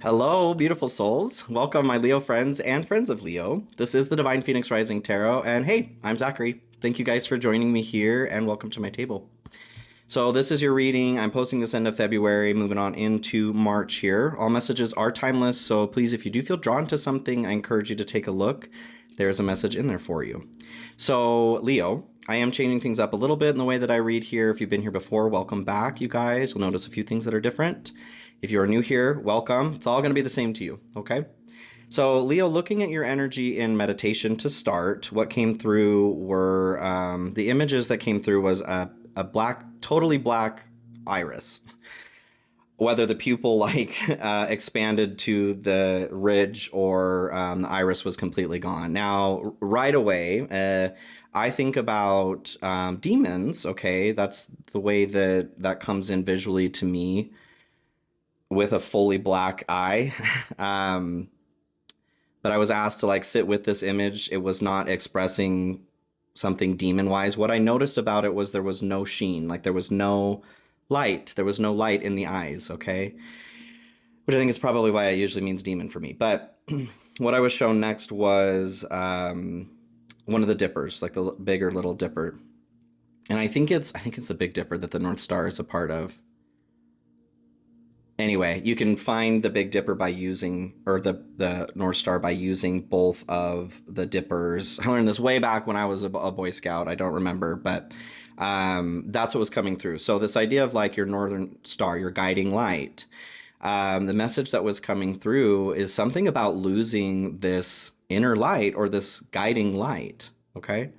Hello, beautiful souls. Welcome, my Leo friends and friends of Leo. This is the Divine Phoenix Rising Tarot, and hey, I'm Zachary. Thank you guys for joining me here, and welcome to my table. So this is your reading. I'm posting this end of February, moving on into March here. All messages are timeless, so please, if you do feel drawn to something, I encourage you to take a look. There's a message in there for you. So, Leo, I am changing things up a little bit in the way that I read here. If you've been here before, welcome back, you guys. You'll notice a few things that are different. If you are new here, welcome. It's all going to be the same to you, okay? So, Leo, looking at your energy in meditation to start, what came through were the images that came through was a black, totally black iris. Whether the pupil expanded to the ridge or the iris was completely gone. Now, right away, I think about demons, okay? That's the way that comes in visually to me with a fully black eye. But I was asked to sit with this image. It was not expressing something demon-wise. What I noticed about it was there was no sheen, there was no light. There was no light in the eyes, okay? Which I think is probably why it usually means demon for me. But what I was shown next was one of the dippers, like the bigger little dipper. And I think it's the Big Dipper that the North Star is a part of. Anyway, you can find the Big Dipper by using, or the North Star by using both of the dippers. I learned this way back when I was a Boy Scout. I don't remember, but that's what was coming through. So this idea of your Northern Star, your guiding light, the message that was coming through is something about losing this inner light or this guiding light, okay?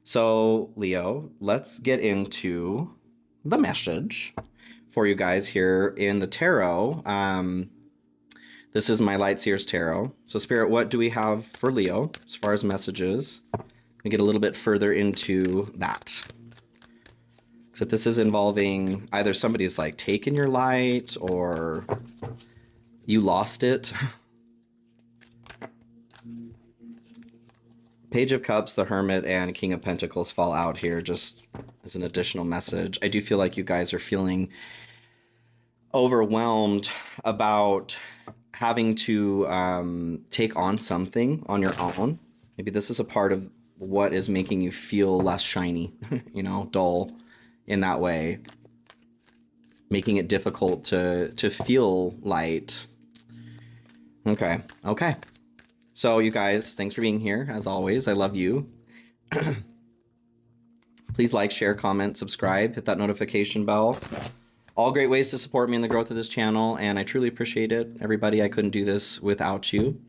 So Leo, let's get into the message for you guys here in the tarot. This is my Light Seers Tarot. So Spirit, what do we have for Leo as far as messages? We get a little bit further into that. Except this is involving either somebody's taken your light or you lost it. Page of Cups, the Hermit, and King of Pentacles fall out here just as an additional message. I do feel like you guys are feeling overwhelmed about having to take on something on your own. Maybe this is a part of what is making you feel less shiny, dull in that way, making it difficult to feel light. Okay. So you guys, thanks for being here. As always, I love you. Please like, share, comment, subscribe, hit that notification bell. All great ways to support me in the growth of this channel, and I truly appreciate it. Everybody, I couldn't do this without you.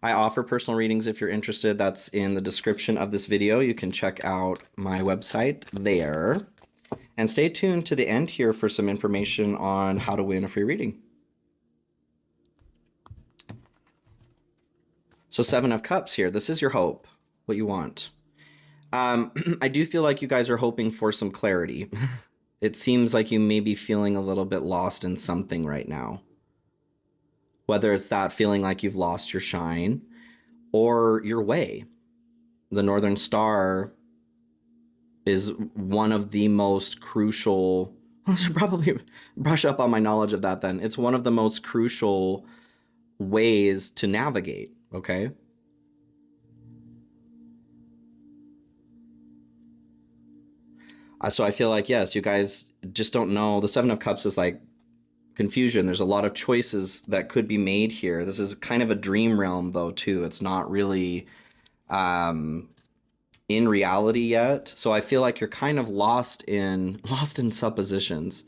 I offer personal readings if you're interested. That's in the description of this video. You can check out my website there. And stay tuned to the end here for some information on how to win a free reading. So Seven of Cups here. This is your hope, what you want. I do feel like you guys are hoping for some clarity. It seems like you may be feeling a little bit lost in something right now. Whether it's that feeling like you've lost your shine or your way. The Northern Star is one of the most crucial, I should probably brush up on my knowledge of that then. It's one of the most crucial ways to navigate, okay? So I feel like, yes, you guys just don't know. The Seven of Cups is confusion. There's a lot of choices that could be made here. This is kind of a dream realm, though, too. It's not really in reality yet. So I feel like you're kind of lost in suppositions.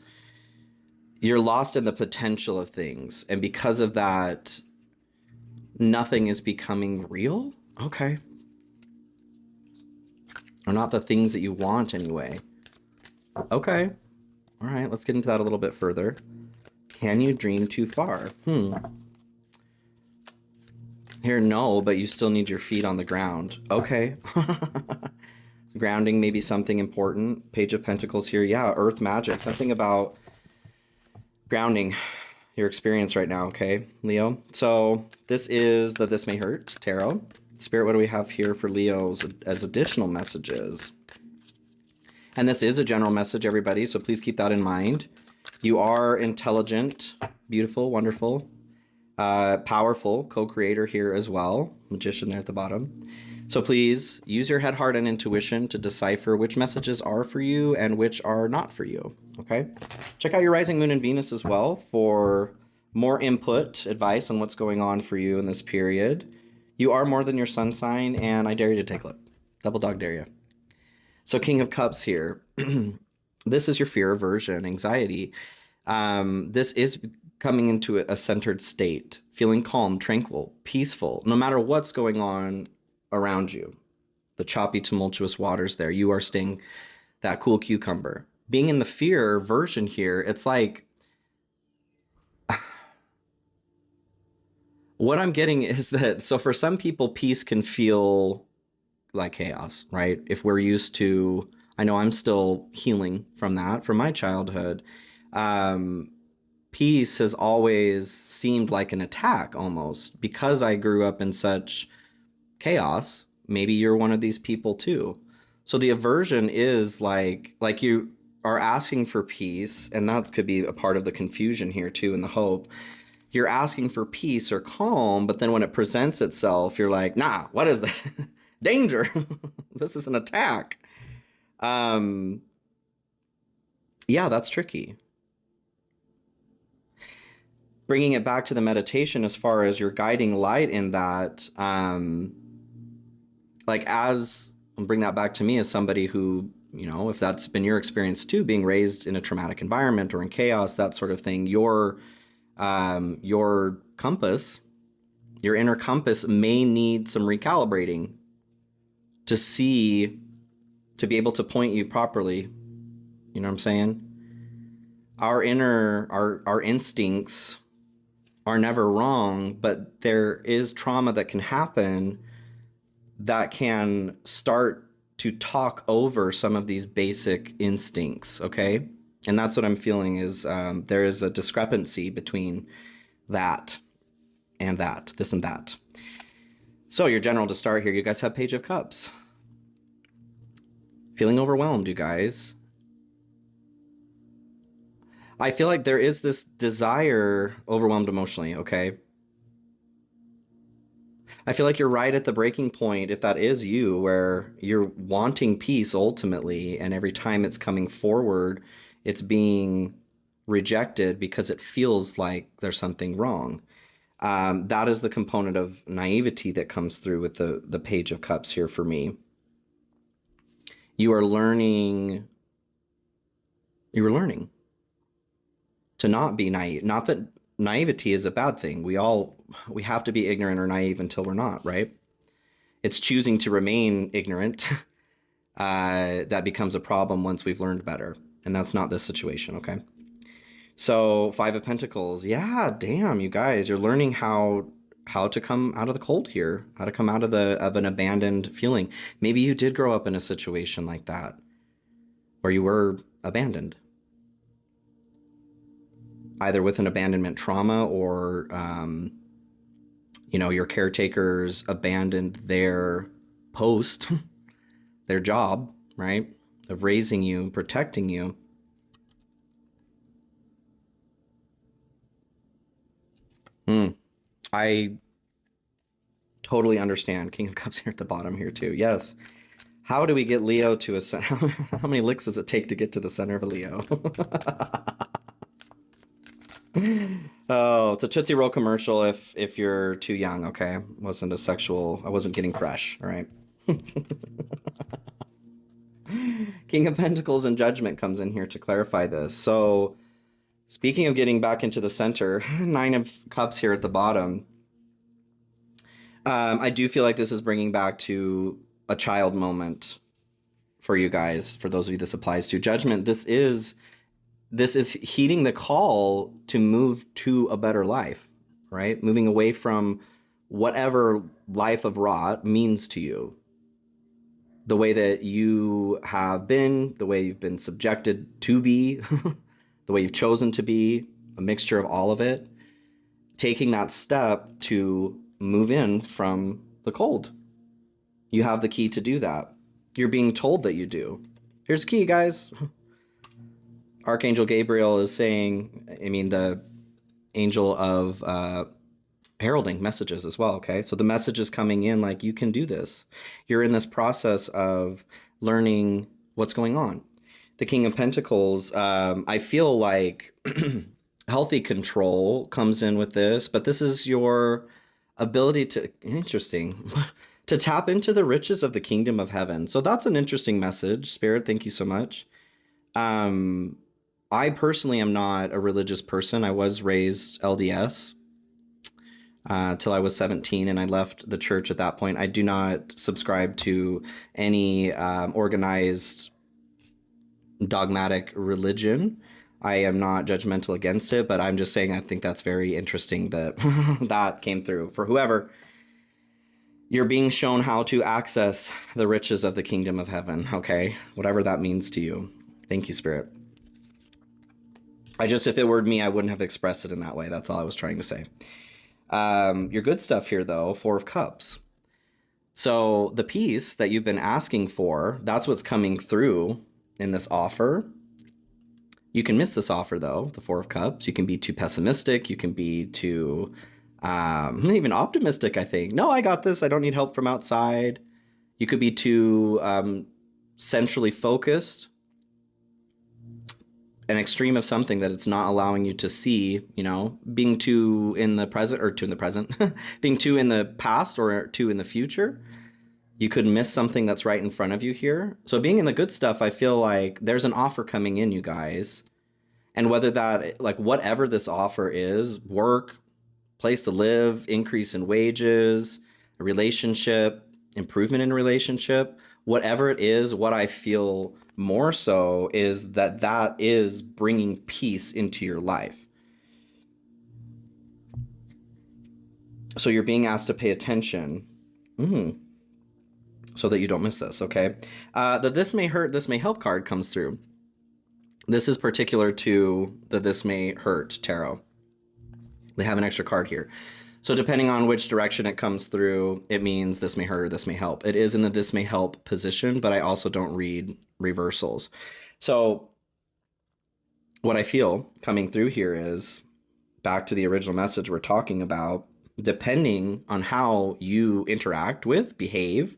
You're lost in the potential of things. And because of that, nothing is becoming real? Okay. Or not the things that you want anyway. Okay. All right, let's get into that a little bit further. Can you dream too far? Here, no, but you still need your feet on the ground. Okay. Grounding may be something important. Page of Pentacles here. Yeah, earth magic. Something about grounding your experience right now, okay, Leo? So this is the This May Hurt Tarot. Spirit, what do we have here for Leo's as additional messages? And this is a general message, everybody, so please keep that in mind. You are intelligent, beautiful, wonderful. Powerful co-creator here as well, magician there at the bottom. So please use your head, heart, and intuition to decipher which messages are for you and which are not for you, okay? Check out your rising moon and Venus as well for more input, advice on what's going on for you in this period. You are more than your sun sign, and I dare you to take a look. Double dog dare you. So King of Cups here. This is your fear, aversion, anxiety. This is coming into a centered state, feeling calm, tranquil, peaceful, no matter what's going on around you. The choppy, tumultuous waters there, you are staying that cool cucumber. Being in the fear version here, it's like, what I'm getting is that, so for some people, peace can feel like chaos, right? If we're used to, I know I'm still healing from that, from my childhood. Peace has always seemed like an attack almost because I grew up in such chaos. Maybe you're one of these people too. So the aversion is like you are asking for peace, and that could be a part of the confusion here too, and the hope. You're asking for peace or calm, but then when it presents itself, you're like, nah, what is that? Danger. This is an attack. Yeah, that's tricky. Bringing it back to the meditation as far as your guiding light in that, like as, I'll bring that back to me as somebody who, you know, if that's been your experience too, being raised in a traumatic environment or in chaos, that sort of thing, your compass, your inner compass may need some recalibrating to see, to be able to point you properly. You know what I'm saying? Our instincts are never wrong, but there is trauma that can happen that can start to talk over some of these basic instincts, okay? And that's what I'm feeling is there is a discrepancy between that and that, this and that. So your general to start here, you guys have Page of Cups. Feeling overwhelmed, you guys. I feel like there is this desire, overwhelmed emotionally, okay? I feel like you're right at the breaking point, if that is you, where you're wanting peace ultimately, and every time it's coming forward, it's being rejected because it feels like there's something wrong. That is the component of naivety that comes through with the Page of Cups here for me. You are learning to not be naive. Not that naivety is a bad thing. We have to be ignorant or naive until we're not, right? It's choosing to remain ignorant that becomes a problem once we've learned better. And that's not this situation, okay? So 5 of Pentacles. Yeah, damn, you guys, you're learning how to come out of the cold here, how to come out of an abandoned feeling. Maybe you did grow up in a situation like that where you were abandoned, either with an abandonment trauma or you know, your caretakers abandoned their post, their job, right, of raising you and protecting you. I totally understand. King of Cups here at the bottom here too. Yes. How do we get Leo to a center? How many licks does it take to get to the center of a Leo? Oh, it's a Tootsie Roll commercial if you're too young, okay? Wasn't a sexual, I wasn't getting fresh, all right? King of Pentacles and Judgment comes in here to clarify this. So speaking of getting back into the center, 9 of Cups here at the bottom. I do feel like this is bringing back to a child moment for you guys, for those of you this applies to. Judgment, this is heeding the call to move to a better life, right? Moving away from whatever life of rot means to you. The way that you have been, the way you've been subjected to be, the way you've chosen to be, a mixture of all of it. Taking that step to move in from the cold. You have the key to do that. You're being told that you do. Here's the key, guys. Archangel Gabriel is saying, I mean, the angel of heralding messages as well. Okay. So the message is coming in like, you can do this. You're in this process of learning what's going on. The King of Pentacles, I feel like healthy control comes in with this, but this is your ability to, interesting, to tap into the riches of the kingdom of heaven. So that's an interesting message, Spirit. Thank you so much. I personally am not a religious person. I was raised LDS till I was 17, and I left the church at that point. I do not subscribe to any organized dogmatic religion. I am not judgmental against it, but I'm just saying I think that's very interesting that that came through. For whoever, you're being shown how to access the riches of the kingdom of heaven, okay? Whatever that means to you. Thank you, Spirit. If it were me, I wouldn't have expressed it in that way. That's all I was trying to say. Your good stuff here, though, Four of Cups. So the peace that you've been asking for, that's what's coming through in this offer. You can miss this offer, though, the Four of Cups. You can be too pessimistic. You can be too even optimistic, I think. No, I got this. I don't need help from outside. You could be too centrally focused, an extreme of something that it's not allowing you to see, being too in the present, or too in the present, being too in the past or too in the future. You could miss something that's right in front of you here. So being in the good stuff, I feel like there's an offer coming in, you guys. And whether that, like, whatever this offer is, work, place to live, increase in wages, a relationship, improvement in relationship, whatever it is, what I feel more so is that is bringing peace into your life. So you're being asked to pay attention. So that you don't miss this, okay? The This May Hurt, This May Help card comes through. This is particular to the This May Hurt tarot. They have an extra card here. So depending on which direction it comes through, it means this may hurt or this may help. It is in the this may help position, but I also don't read reversals. So what I feel coming through here is, back to the original message we're talking about, depending on how you interact with, behave,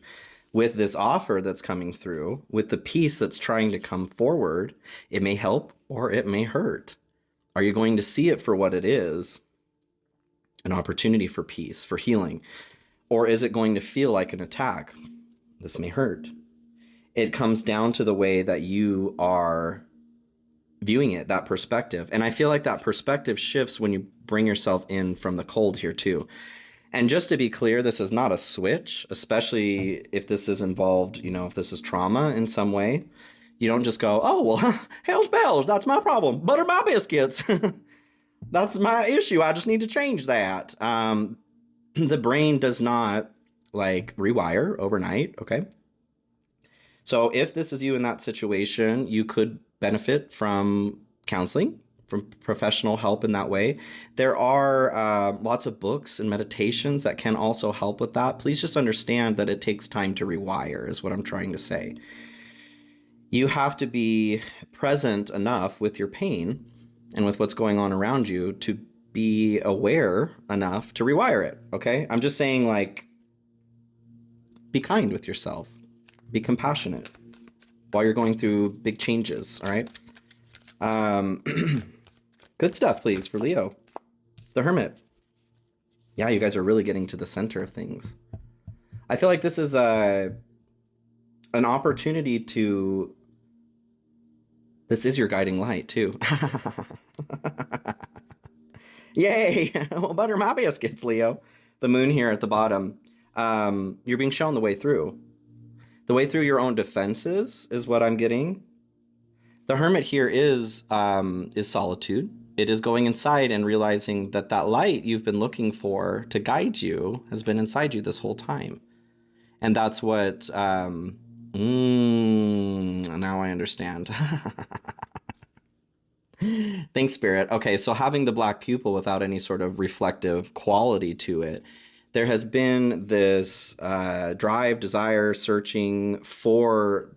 with this offer that's coming through, with the peace that's trying to come forward, it may help or it may hurt. Are you going to see it for what it is? An opportunity for peace, for healing? Or is it going to feel like an attack? This may hurt. It comes down to the way that you are viewing it, that perspective. And I feel like that perspective shifts when you bring yourself in from the cold here too. And just to be clear, this is not a switch, especially if this is involved, if this is trauma in some way. You don't just go, oh, well, hell's bells, that's my problem. Butter my biscuits. That's my issue. I just need to change that. The brain does not rewire overnight. Okay. So if this is you in that situation, you could benefit from counseling, from professional help in that way. There are lots of books and meditations that can also help with that. Please just understand that it takes time to rewire, is what I'm trying to say. You have to be present enough with your pain and with what's going on around you to be aware enough to rewire it, okay? I'm just saying, be kind with yourself. Be compassionate while you're going through big changes, all right? Good stuff, please, for Leo. The Hermit. Yeah, you guys are really getting to the center of things. I feel like this is an opportunity to... This is your guiding light, too. Yay! Well, butter my biscuits, Leo. The moon here at the bottom. You're being shown the way through. The way through your own defenses is what I'm getting. The Hermit here is solitude. It is going inside and realizing that light you've been looking for to guide you has been inside you this whole time. And that's what... now I understand. Thanks, Spirit. Okay, so having the black pupil without any sort of reflective quality to it, there has been this drive, desire, searching for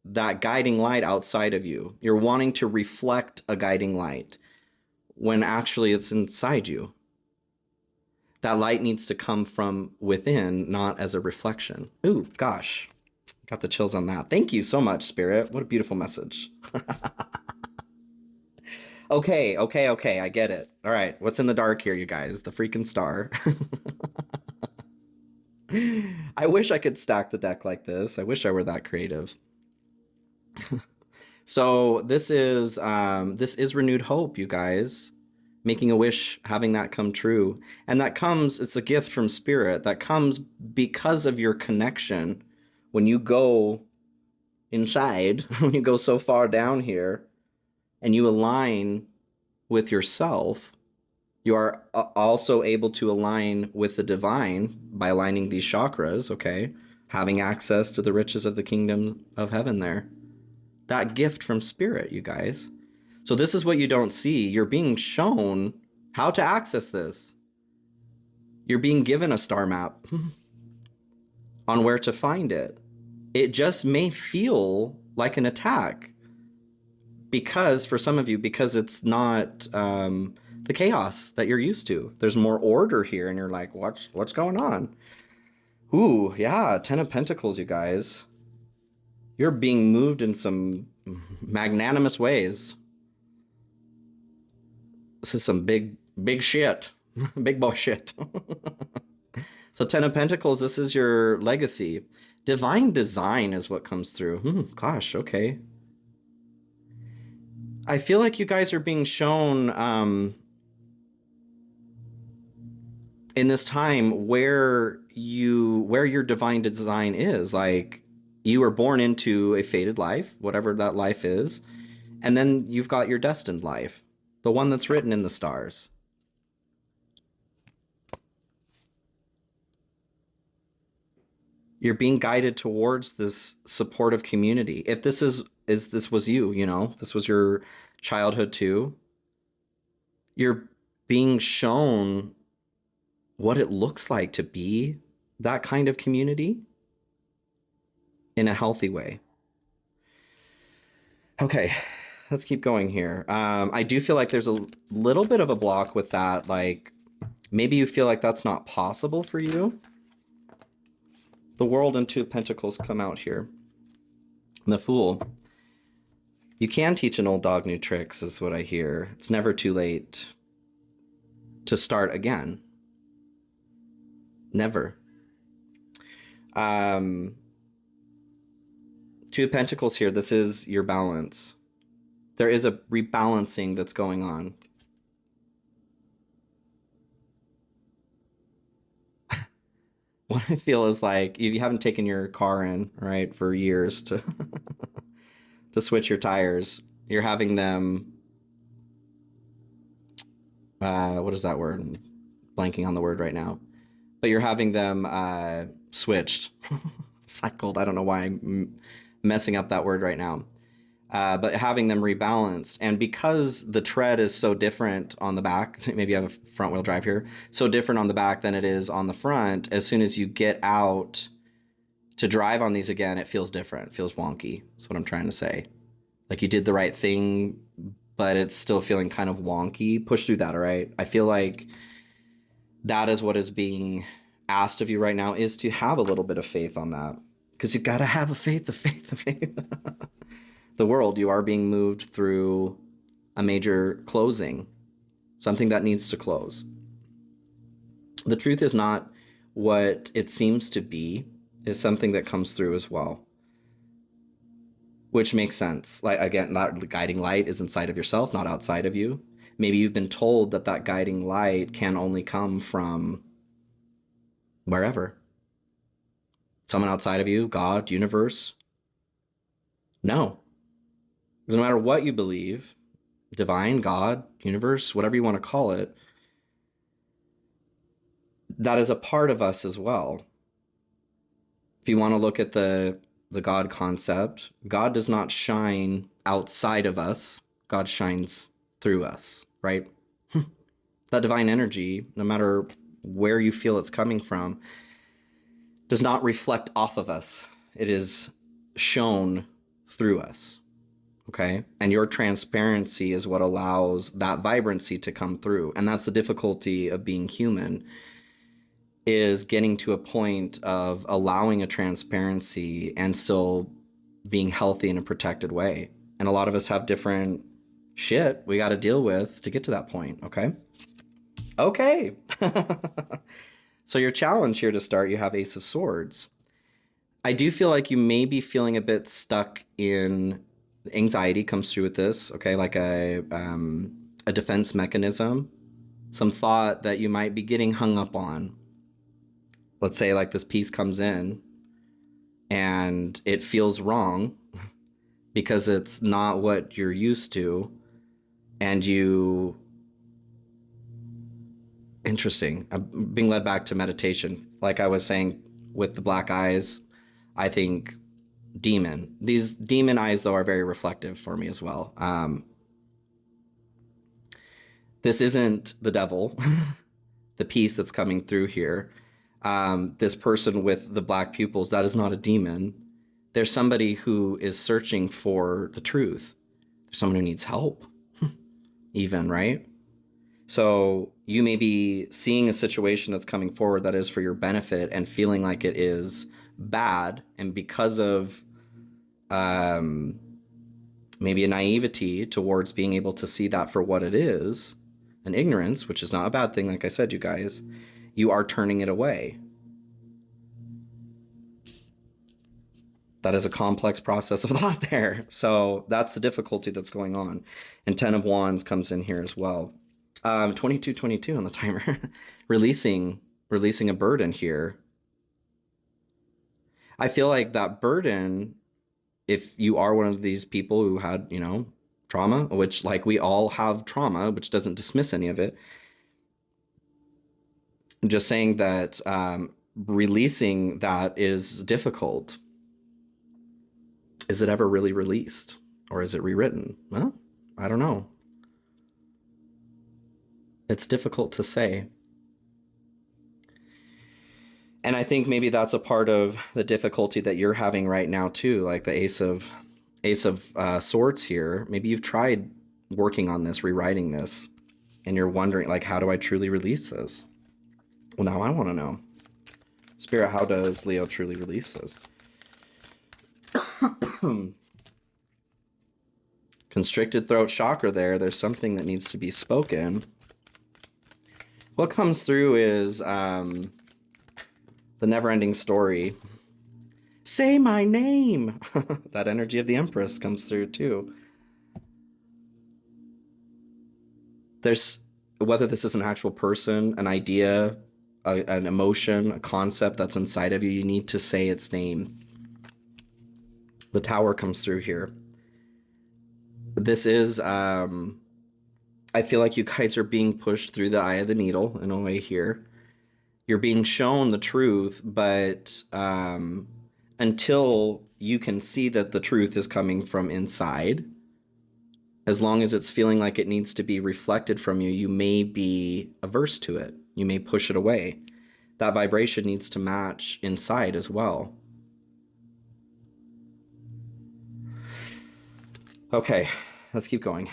that guiding light outside of you. You're wanting to reflect a guiding light when actually it's inside you. That light needs to come from within, not as a reflection. Ooh, gosh. Got the chills on that. Thank you so much, Spirit. What a beautiful message. Okay. I get it. All right. What's in the dark here, you guys? The freaking star. I wish I could stack the deck like this. I wish I were that creative. So this is renewed hope, you guys. Making a wish, having that come true. And that comes, it's a gift from Spirit that comes because of your connection. When you go inside, when you go so far down here and you align with yourself, you are also able to align with the divine by aligning these chakras, okay? Having access to the riches of the kingdom of heaven there. That gift from Spirit, you guys. So this is what you don't see. You're being shown how to access this. You're being given a star map on where to find it. It just may feel like an attack because, for some of you, because it's not the chaos that you're used to. There's more order here, and you're like, what's going on? Ooh, yeah, Ten of Pentacles, you guys. You're being moved in some magnanimous ways. This is some big shit. Big boy shit. So Ten of Pentacles, this is your legacy. Divine design is what comes through. Gosh, okay. I feel like you guys are being shown in this time where your divine design is. Like, you were born into a fated life, whatever that life is, and then you've got your destined life, the one that's written in the stars. You're being guided towards this supportive community. If this this was you, you know, this was your childhood too, you're being shown what it looks like to be that kind of community in a healthy way. Okay, let's keep going here. I do feel like there's a little bit of a block with that. Like, maybe you feel like that's not possible for you. The World and Two of Pentacles come out here. And the Fool. You can teach an old dog new tricks, is what I hear. It's never too late to start again. Never. Two of Pentacles here. This is your balance. There is a rebalancing that's going on. What I feel is like you haven't taken your car in, right, for years to to switch your tires. You're having them what is that word? I'm blanking on the word right now. But you're having them switched. Cycled. I don't know why I'm messing up that word right now. But having them rebalanced. And because the tread is so different on the back, maybe you have a front wheel drive here, so different on the back than it is on the front, as soon as you get out to drive on these again, it feels different. It feels wonky. That's what I'm trying to say. Like, you did the right thing, but it's still feeling kind of wonky. Push through that, all right? I feel like that is what is being asked of you right now, is to have a little bit of faith on that. Because you got to have the faith. The World, you are being moved through a major closing, something that needs to close. The truth is not what it seems to be, is something that comes through as well, which makes sense. Like, again, that guiding light is inside of yourself, not outside of you. Maybe you've been told that that guiding light can only come from wherever. Someone outside of you, God, universe. No. Because no matter what you believe, divine, God, universe, whatever you want to call it, that is a part of us as well. If you want to look at the God concept, God does not shine outside of us. God shines through us, right? That divine energy, no matter where you feel it's coming from, does not reflect off of us. It is shown through us. Okay. And your transparency is what allows that vibrancy to come through. And that's the difficulty of being human, is getting to a point of allowing a transparency and still being healthy in a protected way. And a lot of us have different shit we got to deal with to get to that point. Okay. Okay. So your challenge here to start, you have Ace of Swords. I do feel like you may be feeling a bit stuck in anxiety comes through with this. Okay. Like a defense mechanism, some thought that you might be getting hung up on. Let's say like this piece comes in and it feels wrong because it's not what you're used to, and you interesting. I'm being led back to meditation. Like I was saying with the black eyes, I think demon. These demon eyes, though, are very reflective for me as well. This isn't the devil, the piece that's coming through here. This person with the black pupils, that is not a demon. There's somebody who is searching for the truth. There's someone who needs help, even, right? So you may be seeing a situation that's coming forward that is for your benefit and feeling like it is bad. And because of maybe a naivety towards being able to see that for what it is, an ignorance, which is not a bad thing, like I said, you guys, you are turning it away. That is a complex process of thought there. So that's the difficulty that's going on. And 10 of Wands comes in here as well. 2222 on the timer. releasing a burden here. I feel like that burden, if you are one of these people who had, trauma, which like we all have trauma, which doesn't dismiss any of it. I'm just saying that releasing that is difficult. Is it ever really released, or is it rewritten? Well, I don't know. It's difficult to say. And I think maybe that's a part of the difficulty that you're having right now too, like the Ace of Swords here. Maybe you've tried working on this, rewriting this, and you're wondering, like, how do I truly release this? Well, now I want to know. Spirit, how does Leo truly release this? Constricted throat chakra there. There's something that needs to be spoken. What comes through is the never-ending story. Say my name. That energy of the Empress comes through too. There's, whether this is an actual person, an idea, an emotion, a concept that's inside of you, you need to say its name. The Tower comes through here. This is, I feel like you guys are being pushed through the eye of the needle in a way here. You're being shown the truth, but until you can see that the truth is coming from inside, as long as it's feeling like it needs to be reflected from you, you may be averse to it. You may push it away. That vibration needs to match inside as well. Okay, let's keep going.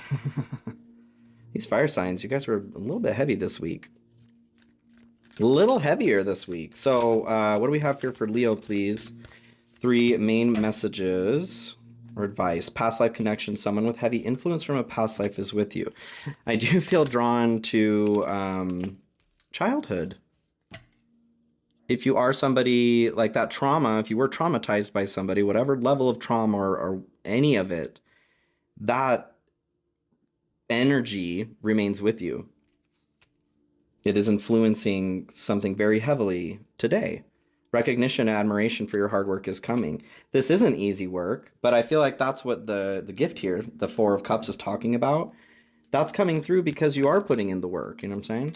These fire signs, you guys were a little bit heavy this week. A little heavier this week. So what do we have here for Leo, please? 3 main messages or advice. Past life connection. Someone with heavy influence from a past life is with you. I do feel drawn to childhood. If you are somebody like that trauma, if you were traumatized by somebody, whatever level of trauma or any of it, that energy remains with you. It is influencing something very heavily today. Recognition and admiration for your hard work is coming. This isn't easy work, but I feel like that's what the gift here, the 4 of Cups, is talking about. That's coming through because you are putting in the work. You know what I'm saying?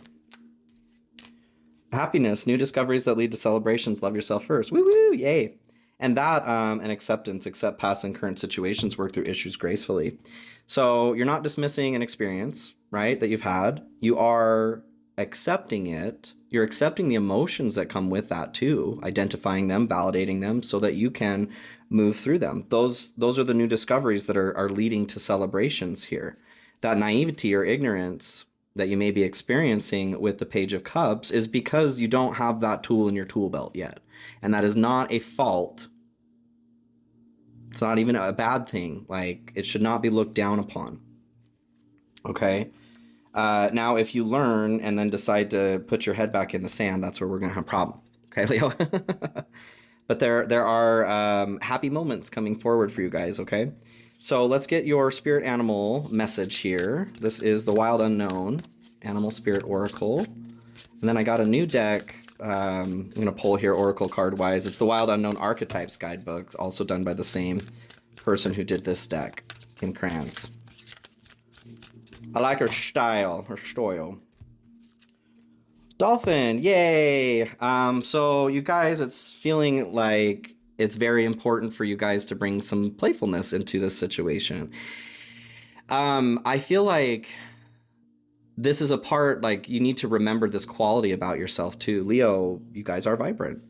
Happiness, new discoveries that lead to celebrations. Love yourself first. Woo woo, yay. And that and acceptance, accept past and current situations, work through issues gracefully. So you're not dismissing an experience, right, that you've had. You are accepting it. You're accepting the emotions that come with that too, identifying them, validating them so that you can move through them. Those are the new discoveries that are leading to celebrations here. That naivety or ignorance, that you may be experiencing with the Page of Cups is because you don't have that tool in your tool belt yet. And that is not a fault. It's not even a bad thing. Like, it should not be looked down upon. Okay? Now, if you learn and then decide to put your head back in the sand, that's where we're going to have a problem. Okay, Leo? But there are happy moments coming forward for you guys, okay? So let's get your spirit animal message here. This is the Wild Unknown Animal Spirit Oracle. And then I got a new deck. I'm going to pull here Oracle card-wise. It's the Wild Unknown Archetypes Guidebook, also done by the same person who did this deck, Kim Krantz. I like her style, her style. Dolphin, yay! So you guys, it's feeling like it's very important for you guys to bring some playfulness into this situation. I feel like this is a part, like, you need to remember this quality about yourself too. Leo, you guys are vibrant.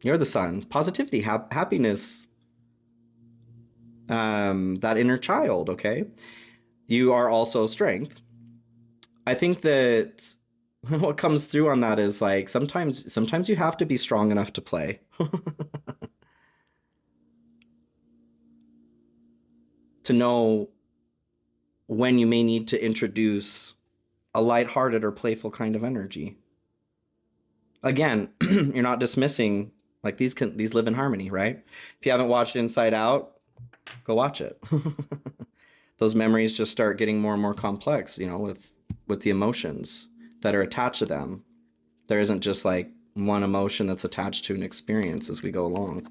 You're the sun. Positivity, happiness, that inner child, okay? You are also strength. I think that what comes through on that is like sometimes you have to be strong enough to play. To know when you may need to introduce a lighthearted or playful kind of energy. Again, you're not dismissing, like, these live in harmony, right? If you haven't watched Inside Out, go watch it. Those memories just start getting more and more complex, you know, with the emotions that are attached to them. There isn't just like one emotion that's attached to an experience as we go along.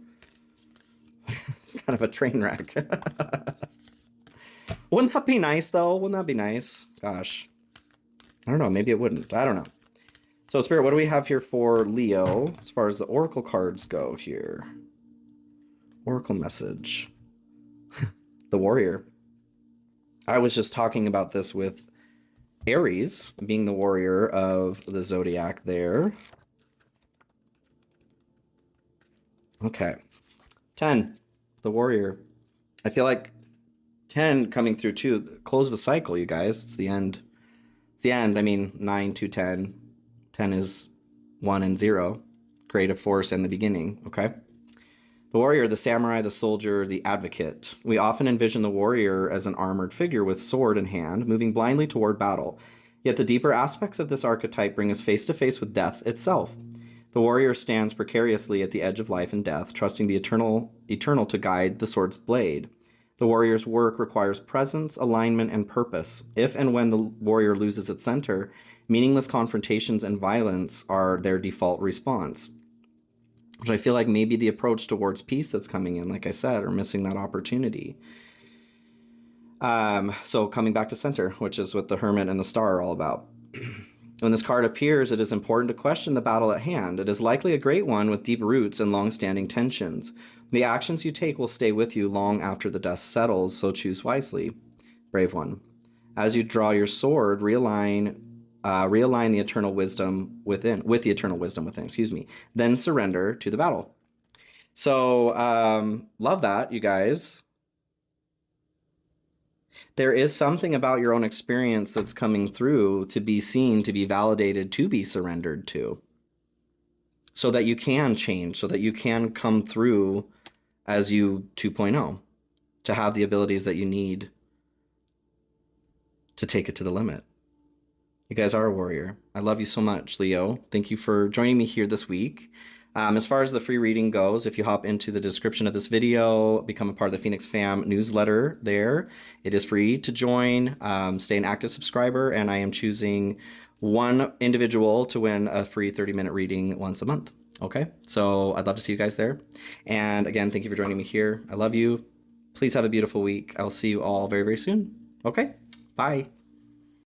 It's kind of a train wreck. Wouldn't that be nice, though? Wouldn't that be nice? Gosh. I don't know. Maybe it wouldn't. I don't know. So, Spirit, what do we have here for Leo as far as the Oracle cards go here? Oracle message. The Warrior. I was just talking about this with Aries being the warrior of the zodiac there. Okay. 10, the warrior. I feel like 10 coming through too. The close of a cycle, you guys. It's the end. It's the end. I mean, 9 to 10. 10 is 1 and 0. Creative force and the beginning, okay? The warrior, the samurai, the soldier, the advocate. We often envision the warrior as an armored figure with sword in hand, moving blindly toward battle. Yet the deeper aspects of this archetype bring us face to face with death itself. The warrior stands precariously at the edge of life and death, trusting the eternal to guide the sword's blade. The warrior's work requires presence, alignment, and purpose. If and when the warrior loses its center, meaningless confrontations and violence are their default response. Which I feel like maybe the approach towards peace that's coming in, like I said, or missing that opportunity. So coming back to center, which is what the Hermit and the Star are all about. When this card appears, it is important to question the battle at hand. It is likely a great one with deep roots and long-standing tensions. The actions you take will stay with you long after the dust settles, so choose wisely. Brave one. As you draw your sword, realign the eternal wisdom within, with the eternal wisdom within, then surrender to the battle. So, love that, you guys. There is something about your own experience that's coming through to be seen, to be validated, to be surrendered to. So that you can change, so that you can come through as you 2.0, to have the abilities that you need to take it to the limit. You guys are a warrior. I love you so much, Leo. Thank you for joining me here this week. As far as the free reading goes, if you hop into the description of this video, become a part of the Phoenix Fam newsletter there. It is free to join. Stay an active subscriber, and I am choosing one individual to win a free 30-minute reading once a month. Okay, so I'd love to see you guys there. And again, thank you for joining me here. I love you. Please have a beautiful week. I'll see you all very, very soon. Okay, bye.